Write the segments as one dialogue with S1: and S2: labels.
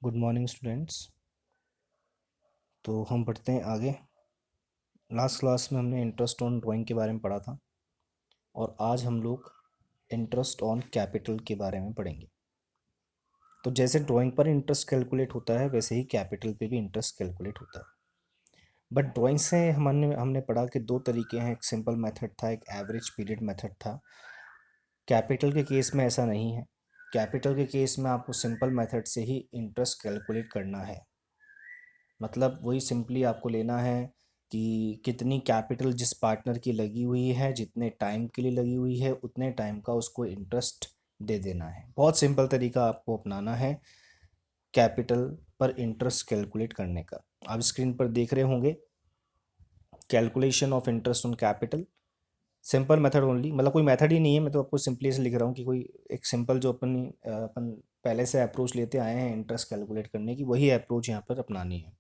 S1: Good morning students. तो हम पढ़ते हैं आगे। लास्ट क्लास में हमने इंटरेस्ट ऑन ड्राइंग के बारे में पढ़ा था और आज हम लोग इंटरेस्ट ऑन कैपिटल के बारे में पढ़ेंगे। तो जैसे ड्राइंग पर इंटरेस्ट कैलकुलेट होता है वैसे ही कैपिटल पे भी इंटरेस्ट कैलकुलेट होता है। बट ड्राइंग से हमने हमने पढ़ा कि दो तरीके हैं, एक सिंपल मेथड था, एक एवरेज पीरियड मेथड था। कैपिटल के केस में ऐसा नहीं है। कैपिटल के केस में आपको सिंपल मेथड से ही इंटरेस्ट कैलकुलेट करना है। मतलब वही सिंपली आपको लेना है कि कितनी कैपिटल जिस पार्टनर की लगी हुई है, जितने टाइम के लिए लगी हुई है, उतने टाइम का उसको इंटरेस्ट दे देना है। बहुत सिंपल तरीका आपको अपनाना है कैपिटल पर इंटरेस्ट कैलकुलेट करने का। आप स्क्रीन पर देख रहे होंगे calculation of interest on capital, simple method only. मतलब कोई मेथड ही नहीं है, मैं तो आपको सिंपली ऐसे लिख रहा हूँ कि कोई एक सिंपल जो अपन पहले से अप्रोच लेते आए हैं इंटरेस्ट कैलकुलेट करने की, वही अप्रोच यहाँ पर अपनानी है।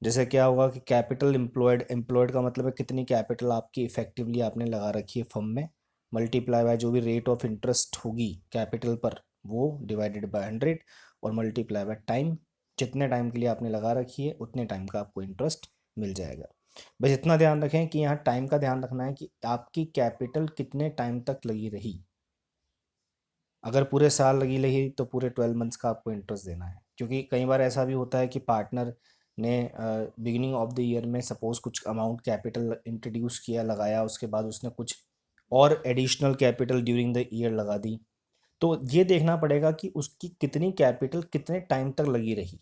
S1: जैसे क्या होगा कि कैपिटल एम्प्लॉयड, एम्प्लॉयड का मतलब है कितनी कैपिटल आपकी इफेक्टिवली आपने लगा रखी है फर्म में, मल्टीप्लाई बाय जो भी रेट ऑफ इंटरेस्ट होगी कैपिटल पर वो डिवाइडेड बाय 100 और मल्टीप्लाई बाय टाइम। जितने टाइम के लिए आपने लगा रखी है उतने टाइम का आपको इंटरेस्ट मिल जाएगा। बस इतना ध्यान रखें कि यहाँ टाइम का ध्यान रखना है कि आपकी कैपिटल कितने टाइम तक लगी रही। अगर पूरे साल लगी रही तो पूरे 12 मंथ्स का आपको इंटरेस्ट देना है, क्योंकि कई बार ऐसा भी होता है कि पार्टनर ने बिगिनिंग ऑफ द ईयर में सपोज कुछ अमाउंट कैपिटल इंट्रोड्यूस किया, लगाया, उसके बाद उसने कुछ और additional capital during the year लगा दी। तो ये देखना पड़ेगा कि उसकी कितनी कैपिटल कितने टाइम तक लगी रही।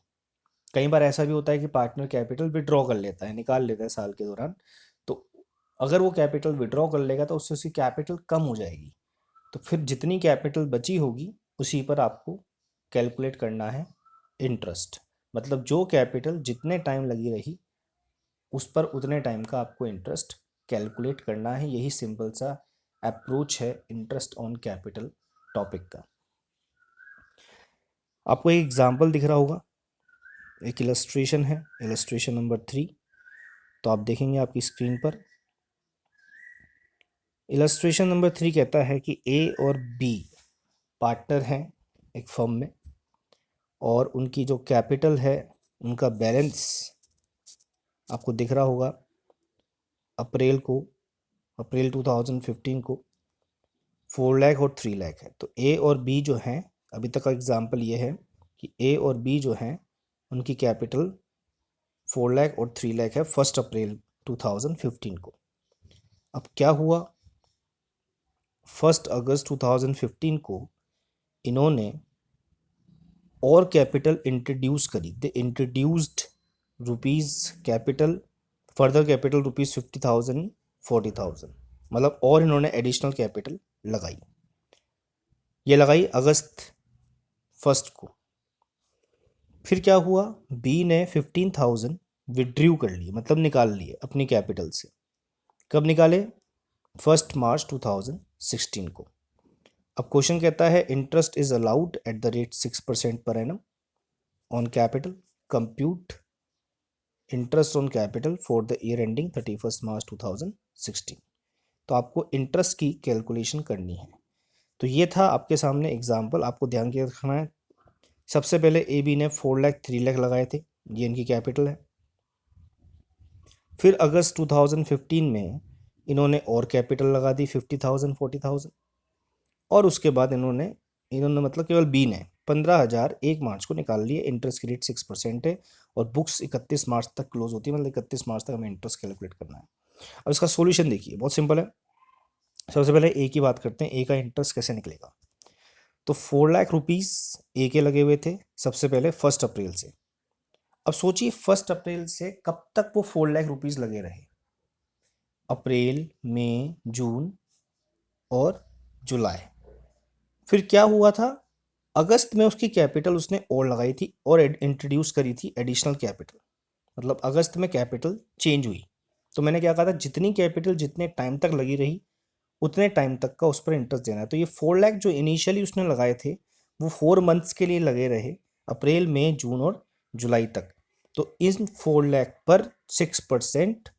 S1: कई बार ऐसा भी होता है कि पार्टनर कैपिटल विड्रॉ कर लेता है, निकाल लेता है साल के दौरान। तो अगर वो कैपिटल विड्रॉ कर लेगा तो उससे उसकी कैपिटल कम हो जाएगी। तो फिर जितनी कैपिटल बची होगी उसी पर आपको कैलकुलेट करना है इंटरेस्ट। मतलब जो कैपिटल जितने टाइम लगी रही उस पर उतने टाइम का आपको इंटरेस्ट कैलकुलेट करना है। यही सिंपल सा अप्रोच है इंटरेस्ट ऑन कैपिटल टॉपिक का। आपको एक एग्जांपल दिख रहा होगा, एक इलस्ट्रेशन है, इलस्ट्रेशन नंबर 3। तो आप देखेंगे आपकी स्क्रीन पर इलस्ट्रेशन नंबर 3 कहता है कि ए और बी पार्टनर हैं एक फर्म में और उनकी जो कैपिटल है उनका बैलेंस आपको दिख रहा होगा। अप्रैल को, अप्रैल 2015 को 4 लाख और 3 लाख है। तो ए और बी जो हैं, अभी तक का एग्जांपल ये है कि ए और बी जो हैं उनकी कैपिटल 4 लाख और 3 लाख है 1 अप्रैल 2015 को। अब क्या हुआ, 1 अगस्त 2015 को इन्होंने और कैपिटल इंट्रोड्यूस करी। They introduced rupees capital, further capital rupees 50,000 40,000, मतलब और इन्होंने एडिशनल कैपिटल लगाई। ये लगाई अगस्त 1 को। फिर क्या हुआ, बी ने 15,000 विड्रॉ कर लिए, मतलब निकाल लिए अपनी कैपिटल से। कब निकाले? 1 मार्च 2016 को। अब क्वेश्चन कहता है interest is allowed at the rate 6% per annum on capital, compute interest on capital for the year ending 31 मार्च 2016। तो आपको इंटरेस्ट की कैलकुलेशन करनी है। तो ये था आपके सामने एग्जाम्पल, आपको ध्यान के रखना है। सबसे पहले ए बी ने 4 लाख 3 लाख लगाए थे, ये इनकी कैपिटल है। फिर अगस्त 2015 में इन्होंने और कैपिटल लगा दी 50,000 40,000। और उसके बाद इन्होंने इन्होंने मतलब केवल बी ने 15,000 1 मार्च को निकाल लिए। इंटरेस्ट की रेट 6% है और बुक्स 31 मार्च तक क्लोज होती है, मतलब 31 मार्च तक हमें इंटरेस्ट कैलकुलेट करना है। अब इसका सॉल्यूशन देखिए, बहुत सिंपल है। सबसे पहले ए की बात करते हैं, ए का इंटरेस्ट कैसे निकलेगा। तो 4 लाख रुपीज़ ए के लगे हुए थे सबसे पहले 1 अप्रैल से। अब सोचिए 1 अप्रैल से कब तक वो 4 लाख रुपीज़ लगे रहे, अप्रैल मई जून और जुलाई। फिर क्या हुआ था, अगस्त में उसकी कैपिटल उसने और लगाई थी और इंट्रोड्यूस करी थी एडिशनल कैपिटल, मतलब अगस्त में कैपिटल चेंज हुई। तो मैंने क्या कहा था, जितनी कैपिटल जितने टाइम तक लगी रही उतने टाइम तक का उस पर इंटरेस्ट देना है। तो ये 4 लाख जो इनिशियली उसने लगाए थे वो 4 मंथ्स के लिए लगे रहे, अप्रैल मई जून और जुलाई तक। तो इन 4 लाख पर 6%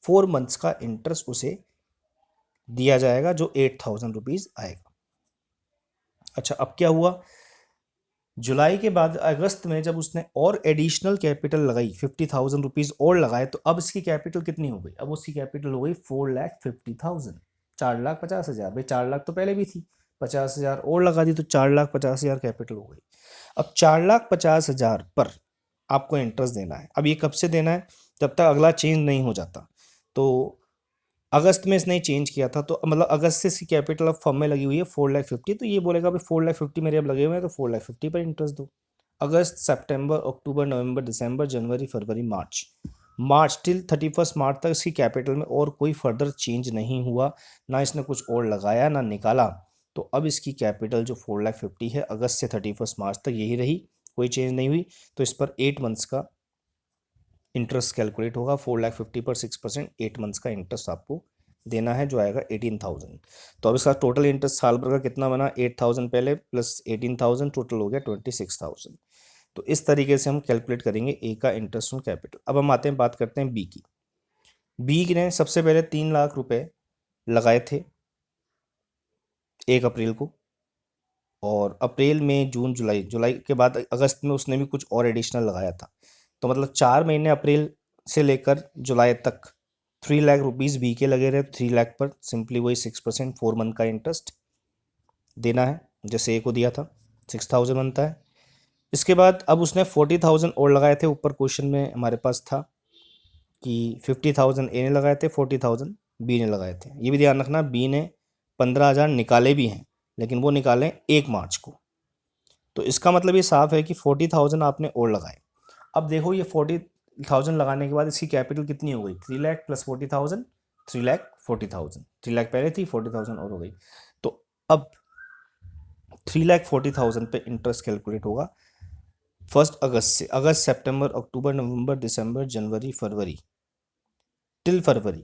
S1: 4 मंथ्स का इंटरेस्ट उसे दिया जाएगा जो 8,000 रुपीज़ आएगा। अच्छा, अब क्या हुआ, जुलाई के बाद अगस्त में जब उसने और एडिशनल कैपिटल लगाई 50,000 रुपीज और लगाए, तो अब इसकी कैपिटल कितनी हो गई? अब उसकी कैपिटल हो गई 4,50,000, 4,50,000। भाई 4 लाख तो पहले भी थी, 50,000 और लगा दी तो 4,50,000 कैपिटल हो गई। अब 4,50,000 पर आपको इंटरेस्ट देना है। अब ये कब से देना है? जब तक अगला चेंज नहीं हो जाता। तो अगस्त में इसने चेंज किया था, तो मतलब अगस्त से इसकी कैपिटल अब फर्म में लगी हुई है 4,50,000, तो ये बोलेगा भाई 4,50,000 मेरे अब लगे हुए हैं तो 4,50,000 पर इंटरेस्ट दो। अगस्त, सितंबर, अक्टूबर, नवंबर, दिसंबर, जनवरी, फरवरी, मार्च, मार्च टिल 31 मार्च तक इसकी कैपिटल में और कोई फर्दर चेंज नहीं हुआ, ना इसने कुछ और लगाया ना निकाला। तो अब इसकी कैपिटल जो 4,50,000 है अगस्त से 31 मार्च तक यही रही, कोई चेंज नहीं हुई। तो इस पर 8 मंथ्स का इंटरेस्ट कैलकुलेट होगा। 4,50,000 पर 6%, 8 मंथ्स का इंटरेस्ट आपको देना है, जो आएगा 18,000। तो अब इसका टोटल इंटरेस्ट साल भर का कितना बना? 8,000 पहले प्लस 18,000, टोटल हो गया 26,000। तो इस तरीके से हम कैलकुलेट करेंगे ए का इंटरेस्ट ऑन कैपिटल। अब हम आते हैं, बात करते हैं बी की। बी ने सबसे पहले 3 लाख रुपए लगाए थे 1 अप्रैल को, और अप्रैल, मई, जून, जुलाई, जुलाई के बाद अगस्त में उसने भी कुछ और एडिशनल लगाया था। तो मतलब 4 महीने अप्रैल से लेकर जुलाई तक 3 लाख रुपीज़ बी के लगे रहे। 3 लाख पर सिंपली वही 6%, 4 मंथ का इंटरेस्ट देना है, जैसे ए को दिया था, 6,000 बनता है। इसके बाद अब उसने 40,000 और लगाए थे। ऊपर क्वेश्चन में हमारे पास था कि 50,000 ए ने लगाए थे, 40,000 बी ने लगाए थे। ये भी ध्यान रखना, बी ने 15,000 निकाले भी हैं, लेकिन वो निकाले 1 मार्च को। तो इसका मतलब ये साफ है कि 40,000 आपने और लगाए। अब देखो ये 40,000 लगाने के बाद इसकी कैपिटल कितनी हो गई? 3 लाख प्लस 40,000, 3,40,000। 3 लाख पहले थी, 40,000 और हो गई। तो अब 3,40,000 पे इंटरेस्ट कैलकुलेट होगा 1 अगस्त से। अगस्त, सितंबर, अक्टूबर, नवंबर, दिसंबर, जनवरी, फरवरी, टिल फरवरी।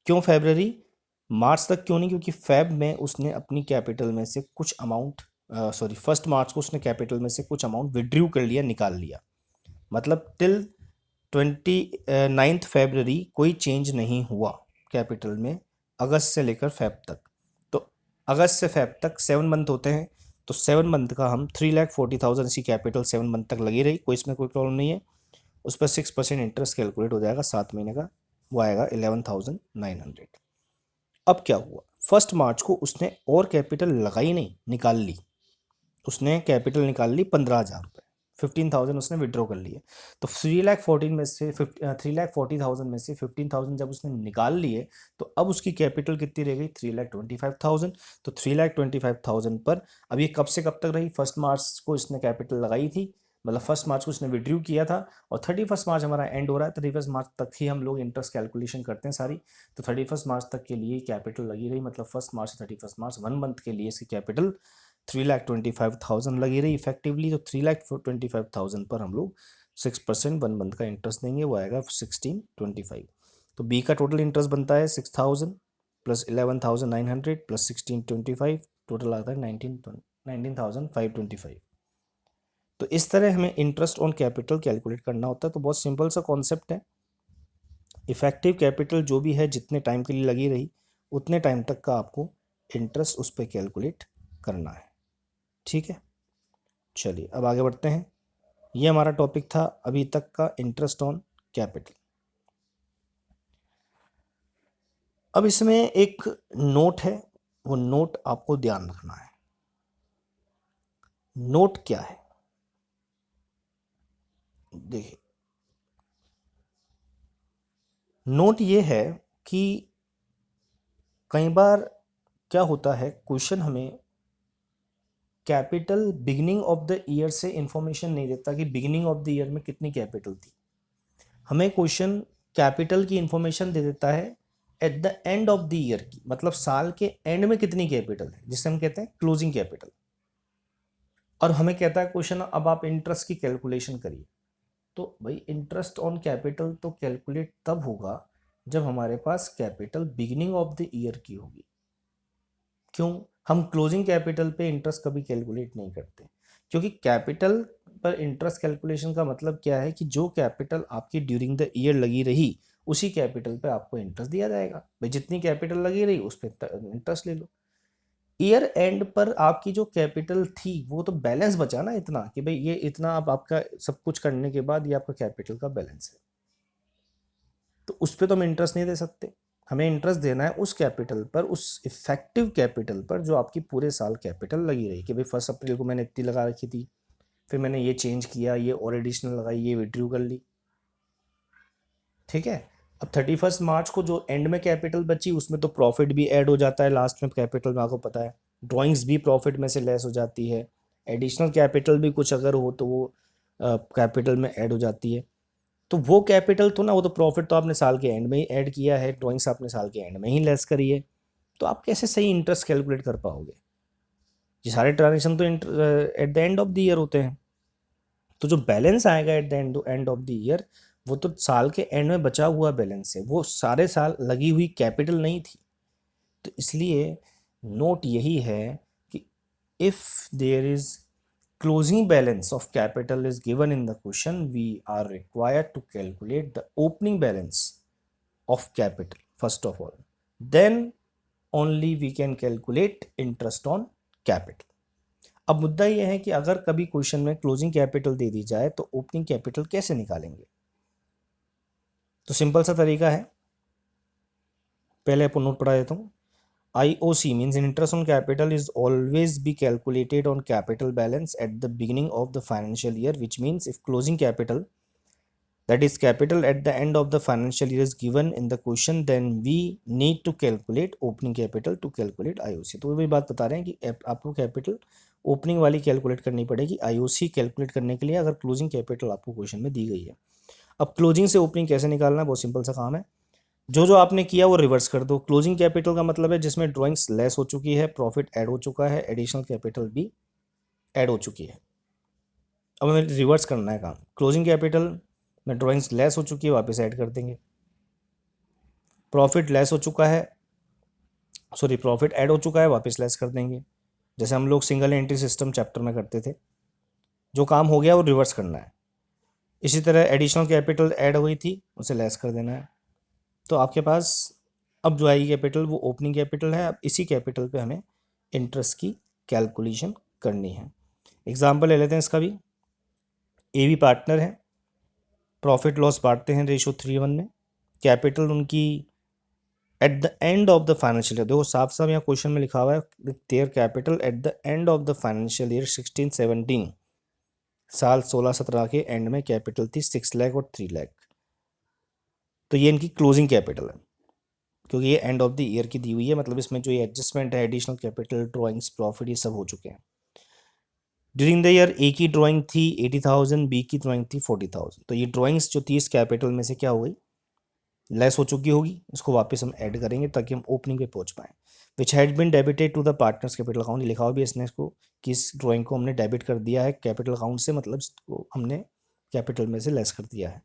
S1: क्यों फरवरी? मार्च तक क्यों नहीं? क्योंकि फेब में उसने अपनी कैपिटल में से कुछ अमाउंट, 1 मार्च को उसने कैपिटल में से कुछ अमाउंट विड्रू कर लिया, निकाल लिया। मतलब टिल 29 फरवरी कोई चेंज नहीं हुआ कैपिटल में, अगस्त से लेकर फेब तक। तो अगस्त से फेब तक 7 मंथ होते हैं, तो 7 मंथ का हम 3,40,000 इसी कैपिटल 7 मंथ तक लगी रही, कोई प्रॉब्लम नहीं है। उस पर 6% इंटरेस्ट कैलकुलेट हो जाएगा 7 महीने का, वो आएगा 11,900। अब क्या हुआ? 1 मार्च को उसने और कैपिटल लगाई नहीं, निकाल ली। उसने कैपिटल निकाल ली 15,000 रुपये, 15,000 उसने विड्रॉ कर लिए। तो 3,14,000 में से 3,40,000 में से 15,000 जब उसने निकाल लिए, तो अब उसकी कैपिटल कितनी रह गई? 3,25,000। तो 3,25,000 पर अब ये कब से कब तक रही? 1 मार्च को इसने कैपिटल लगाई थी, मतलब 1 मार्च को उसने विड्रू किया था, और 31 मार्च हमारा एंड हो रहा है। 31 मार्च तक ही हम लोग इंटरेस्ट कैलकुलेशन करते हैं सारी। तो 31 मार्च तक के लिए कैपिटल लगी रही, मतलब 1 मार्च से 31 मार्च 1 मंथ के लिए इसकी कैपिटल 3,25,000 लगी रही इफेक्टिवली। तो 3,25,000 पर हम लोग 6% 1 मंथ का इंटरेस्ट देंगे, वो आएगा 1625। तो बी का टोटल इंटरेस्ट बनता है 6,000 प्लस 11,900 प्लस 1625, टोटल आता है 19,525। तो इस तरह हमें इंटरेस्ट ऑन कैपिटल कैलकुलेट करना होता है। तो बहुत सिंपल सा कॉन्सेप्ट है। इफेक्टिव कैपिटल जो भी है, जितने टाइम के लिए लगी रही, उतने टाइम तक का आपको इंटरेस्ट उस पर कैलकुलेट करना है। ठीक है, चलिए अब आगे बढ़ते हैं। ये हमारा टॉपिक था अभी तक का, इंटरेस्ट ऑन कैपिटल। अब इसमें एक नोट है, वो नोट आपको ध्यान रखना है। नोट क्या है? देखिए, नोट ये है कि कई बार क्या होता है, क्वेश्चन हमें capital beginning of the year से इंफॉर्मेशन नहीं देता कि बिगिनिंग ऑफ द ईयर में कितनी कैपिटल थी। हमें क्वेश्चन कैपिटल की इंफॉर्मेशन दे देता है eight the end of the year की, मतलब साल के एंड में कितनी कैपिटल है, जिसे हम कहते हैं क्लोजिंग कैपिटल। और हमें कहता है क्वेश्चन अब आप इंटरेस्ट की कैलकुलेशन करिए। तो भाई इंटरेस्ट ऑन कैपिटल तो कैलकुलेट तब होगा जब हमारे पास capital beginning of the year की होगी। क्यों? हम क्लोजिंग कैपिटल पे इंटरेस्ट कभी कैलकुलेट नहीं करते, क्योंकि कैपिटल पर इंटरेस्ट कैलकुलेशन का मतलब क्या है कि जो कैपिटल आपकी ड्यूरिंग द ईयर लगी रही, उसी कैपिटल पे आपको इंटरेस्ट दिया जाएगा। भाई जितनी कैपिटल लगी रही उस पर इंटरेस्ट ले लो। ईयर एंड पर आपकी जो कैपिटल थी वो तो बैलेंस बचा ना इतना, कि भाई ये इतना अब आपका सब कुछ करने के बाद ये आपका कैपिटल का बैलेंस है, तो उस पर तो हम इंटरेस्ट नहीं दे सकते। हमें इंटरेस्ट देना है उस कैपिटल पर, उस इफेक्टिव कैपिटल पर जो आपकी पूरे साल कैपिटल लगी रही, कि भाई 1 अप्रैल को मैंने इतनी लगा रखी थी, फिर मैंने ये चेंज किया, ये और एडिशनल लगाई, ये विड्रू कर ली, ठीक है। अब 31 मार्च को जो एंड में कैपिटल बची उसमें तो प्रॉफिट भी ऐड हो जाता है लास्ट में कैपिटल में, आपको पता है ड्राइंग्स भी प्रॉफिट में से लेस हो जाती है, एडिशनल कैपिटल भी कुछ अगर हो तो वो कैपिटल में ऐड हो जाती है। तो वो कैपिटल तो ना, वो तो प्रॉफिट तो आपने साल के एंड में ही ऐड किया है, ड्राइंग्स आपने साल के एंड में ही लेस करी है, तो आप कैसे सही इंटरेस्ट कैलकुलेट कर पाओगे? ये सारे ट्रांजेक्शन तो eight the end of the year होते हैं, तो जो बैलेंस आएगा eight the end of the year वो तो साल के एंड में बचा हुआ बैलेंस है, वो सारे साल लगी हुई कैपिटल नहीं थी। तो इसलिए नोट यही है कि if there is closing balance of capital is given in the question, we are required to calculate the opening balance of capital first of all, then only we can calculate interest on capital. अब मुद्दा यह है कि अगर कभी question में closing capital दे दी जाए तो ओपनिंग कैपिटल कैसे निकालेंगे? तो सिंपल सा तरीका है, पहले आपको नोट पढ़ा देता हूँ। IOC means interest on capital is always be calculated on capital balance at the beginning of the financial year, which means if closing capital, that is capital at the end of the financial year is given in the question, then we need to calculate opening capital to calculate IOC। तो वही बात बता रहे हैं कि आपको capital opening वाली calculate करनी पड़ेगी IOC कैलकुलेट करने के लिए, अगर क्लोजिंग कैपिटल आपको क्वेश्चन में दी गई है। अब क्लोजिंग से ओपनिंग कैसे निकालना है, बहुत सिंपल सा काम है, जो जो आपने किया वो रिवर्स कर दो। क्लोजिंग कैपिटल का मतलब है जिसमें ड्राइंग्स लेस हो चुकी है, प्रॉफिट ऐड हो चुका है, एडिशनल कैपिटल भी ऐड हो चुकी है। अब हमें रिवर्स करना है काम, क्लोजिंग कैपिटल में ड्राइंग्स लेस हो चुकी है, वापस ऐड कर देंगे, प्रॉफिट लेस हो चुका है, सॉरी प्रॉफिट ऐड हो चुका है, वापस लेस कर देंगे, जैसे हम लोग सिंगल एंट्री सिस्टम चैप्टर में करते थे। जो काम हो गया वो रिवर्स करना है। इसी तरह एडिशनल कैपिटल ऐड हुई थी, उसे लेस कर देना है। तो आपके पास अब जो आएगी कैपिटल वो ओपनिंग कैपिटल है। अब इसी कैपिटल पे हमें इंटरेस्ट की कैलकुलेशन करनी है। एग्जांपल ले लेते हैं इसका भी। ए बी पार्टनर है, प्रॉफिट लॉस बांटते हैं रेशो 3:1 में, कैपिटल उनकी eight the end of the financial year, देखो साफ साफ यहाँ क्वेश्चन में लिखा हुआ है their capital eight the end of the financial year 16-17, साल 16-17 के एंड में कैपिटल थी 6 लाख और 3 लाख। तो ये इनकी क्लोजिंग कैपिटल है, क्योंकि ये एंड ऑफ द ईयर की दी हुई है, मतलब इसमें जो ये एडजस्टमेंट है, एडिशनल कैपिटल, ड्राइंग्स, प्रॉफिट, ये सब हो चुके हैं। ड्यूरिंग द ईयर ए की ड्राइंग थी 80,000, बी की ड्राइंग थी 40,000, तो ये ड्राइंग्स जो थी इस कैपिटल में से क्या हो गई, लेस हो चुकी होगी, इसको वापस हम ऐड करेंगे ताकि हम ओपनिंग पे पहुंच पाएँ। Which had been debited to the partners capital account, लिखा हुआ भी इसने इसको कि इस ड्राइंग को हमने डेबिट कर दिया है कैपिटल अकाउंट से, मतलब इसको हमने कैपिटल में से लेस कर दिया है।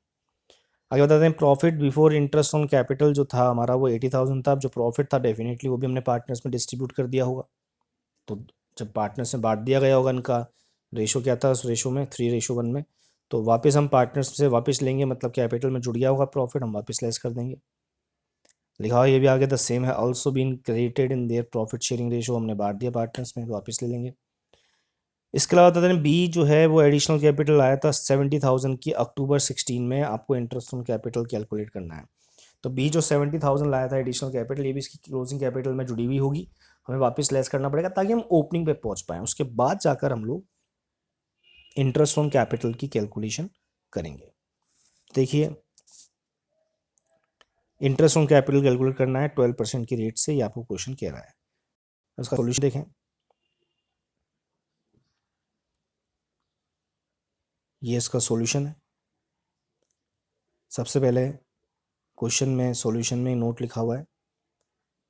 S1: आगे बताते हैं profit before interest on capital जो था हमारा वो 80,000 था। जो प्रॉफिट था डेफिनेटली वो भी हमने पार्टनर्स में डिस्ट्रीब्यूट कर दिया होगा, तो जब पार्टनर्स में बांट दिया गया होगा, इनका रेशो क्या था उस रेशो में 3:1 में, तो वापस हम पार्टनर्स से वापस लेंगे, मतलब कैपिटल में जुड़ गया होगा प्रॉफिट, हम वापस लेस कर देंगे। लिखा हुआ ये भी आगे द सेम है, also been credited in their profit sharing ratio, हमने बांट दिया पार्टनर्स में, तो वापस ले लेंगे। इसके अलावा बताते हैं बी जो है वो एडिशनल कैपिटल आया था 70,000 की अक्टूबर 16 में, आपको इंटरेस्ट ऑन कैपिटल कैलकुलेट करना है। तो बी जो 70,000 लाया था एडिशनल कैपिटल, ये भी इसकी क्लोजिंग कैपिटल में जुड़ी हुई होगी, हमें वापस लेस करना पड़ेगा ताकि हम ओपनिंग पे पहुंच पाएँ, उसके बाद जाकर हम लोग इंटरेस्ट ऑन कैपिटल की कैलकुलेशन करेंगे। देखिए इंटरेस्ट ऑन कैपिटल कैलकुलेट करना है 12% की रेट से, ये आपको क्वेश्चन कह रहा है। उसका सोल्यूशन देखें, ये इसका सॉल्यूशन है। सबसे पहले क्वेश्चन में सॉल्यूशन में नोट लिखा हुआ है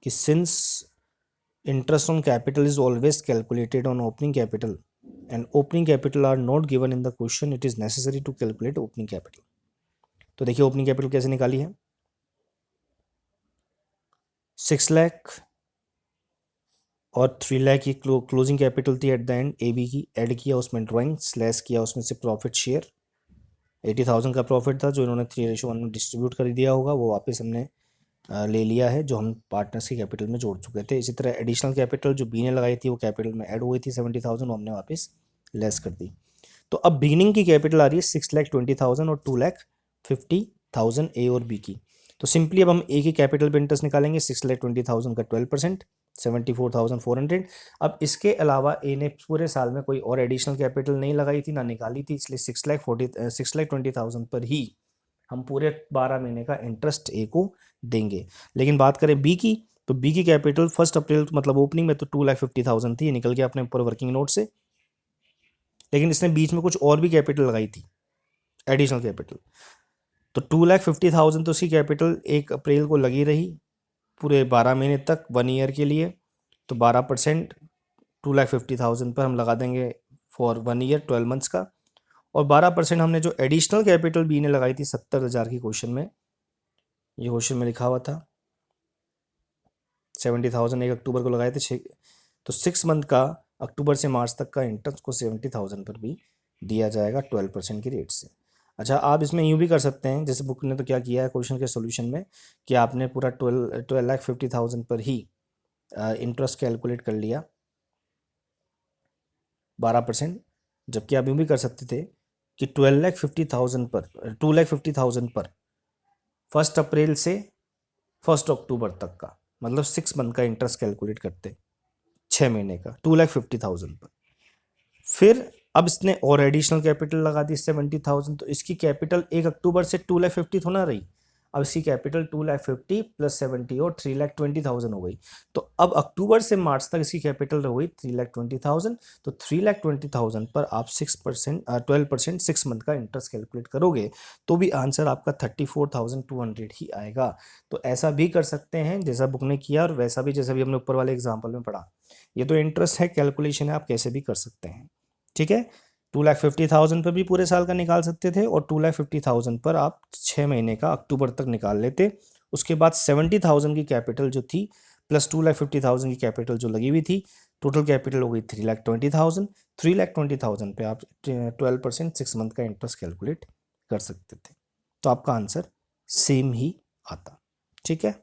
S1: कि since interest on capital is always calculated on opening capital and opening capital are not given in the question, it is necessary to calculate opening capital. तो देखिए ओपनिंग कैपिटल कैसे निकाली है, 6 लाख और 3 लाख की क्लोजिंग कैपिटल थी at the end A B की, add किया उसमें ड्राइंग, स्लैश किया उसमें से प्रॉफिट शेयर, 80,000 का प्रॉफिट था जो इन्होंने 3:1 में डिस्ट्रीब्यूट कर दिया होगा, वो वापस हमने ले लिया है जो हम पार्टनर्स की कैपिटल में जोड़ चुके थे। इसी तरह एडिशनल कैपिटल जो बी ने लगाई थी वो कैपिटल में ऐड हुई थी 70,000, वो हमने वापस लेस कर दी। तो अब बिगिनिंग की कैपिटल आ रही है 6,20,000 और 2,50,000 ए और बी की। तो सिंपली अब हम ए की कैपिटल पे इंटरेस्ट निकालेंगे, 6,20,000 का 12%, 74,400। अब इसके अलावा ए ने पूरे साल में कोई और एडिशनल कैपिटल नहीं लगाई थी ना निकाली थी, इसलिए 6,20,000 पर ही हम पूरे 12 महीने का इंटरेस्ट ए को देंगे। लेकिन बात करें बी की, तो बी की कैपिटल 1 अप्रैल मतलब ओपनिंग में तो 2,50,000 थी, निकल गया अपने ऊपर वर्किंग नोट से। लेकिन इसने बीच में कुछ और भी कैपिटल लगाई थी एडिशनल कैपिटल, तो 2,50,000 तो उसकी कैपिटल 1 अप्रैल को लगी रही पूरे 12 महीने तक, 1 ईयर के लिए। तो 12% 2,50,000 पर हम लगा देंगे फॉर 1 ईयर 12 मंथ्स का। और 12% हमने जो एडिशनल कैपिटल बी ने लगाई थी 70,000 की, क्वेश्चन में ये क्वेश्चन में लिखा हुआ था 70,000 1 अक्टूबर को लगाए थे, तो 6 मंथ का अक्टूबर से मार्च तक का इंटरेस्ट को 70,000 पर भी दिया जाएगा 12% की रेट से। अच्छा, आप इसमें यूँ भी कर सकते हैं, जैसे बुक ने तो क्या किया है क्वेश्चन के सोल्यूशन में कि आपने पूरा 12,50,000 पर ही इंटरेस्ट कैलकुलेट कर लिया 12%, जबकि आप यूँ भी कर सकते थे कि 2,50,000 पर 1 अप्रैल से 1 अक्टूबर तक का, मतलब 6 मंथ का इंटरेस्ट कैलकुलेट करते, 6 महीने का 2,50,000 पर। फिर अब इसने और एडिशनल कैपिटल लगा दी 70,000, तो इसकी कैपिटल 1 अक्टूबर से 2,50,000 थोड़ा रही, अब इसकी कैपिटल 2,50,000 प्लस 70 और 3,20,000 हो गई। तो अब अक्टूबर से मार्च तक इसकी कैपिटल हो गई 3,20,000। तो 3,20,000 पर आप 12% 6 मंथ का इंटरेस्ट कैलकुलेट करोगे तो भी आंसर आपका 34,200 ही आएगा। तो ऐसा भी कर सकते हैं जैसा बुक ने किया, और वैसा भी जैसा भी हमने ऊपर वाले एग्जाम्पल में पढ़ा। ये तो इंटरेस्ट है, कैलकुलेशन है, आप कैसे भी कर सकते हैं। ठीक है, 2,50,000 पर भी पूरे साल का निकाल सकते थे, और 2,50,000 पर आप 6 महीने का अक्टूबर तक निकाल लेते। उसके बाद 70,000 की कैपिटल जो थी प्लस 2,50,000 की कैपिटल जो लगी हुई थी, टोटल कैपिटल हो गई 3,20,000। 3,20,000 पे आप 12% 6 मंथ का इंटरेस्ट कैलकुलेट कर सकते थे, तो आपका आंसर सेम ही आता। ठीक है,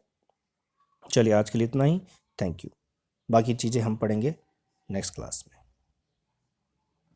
S1: चलिए आज के लिए इतना ही, थैंक यू। बाकी चीज़ें हम पढ़ेंगे नेक्स्ट क्लास में।